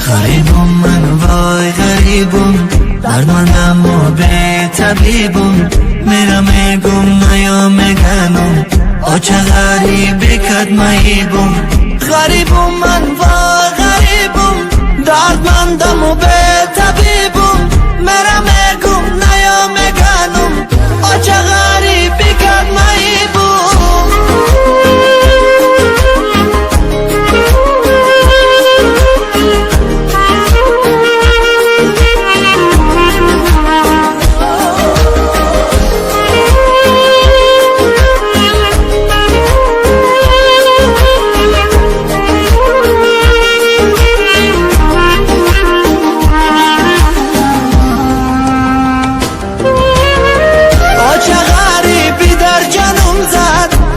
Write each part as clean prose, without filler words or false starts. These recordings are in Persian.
غریبم من وای غریبم، دردمندم و به طبیبم، میرم میگم نیا میگنم آچه غریبی کد مهیبم. غریبم من وای غریبم، دردمندم و به طبیبم، میرم میگم نیا میگنم آچه غریبی کد مهیبم.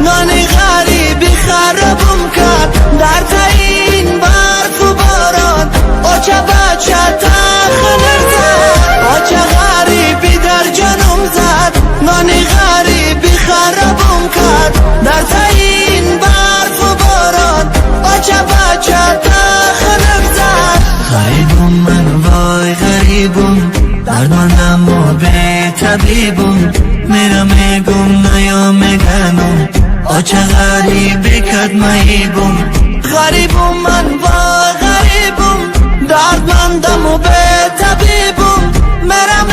نانی غریبی خرابم کرد در تاین برف و باران، آچه بچه تخنر زد، آچه غریبی در جانم زد. نانی غریبی خرابم کرد در تاین برف و باران، آچه بچه تخنر زد. غریبم من وای غریبم، دردمندم و به طبیبم، میرم میگم نیا میگنم آچه غریبی کد مهیبم. غریبم من وای غریبم، دردمندم و به طبیبم، میرم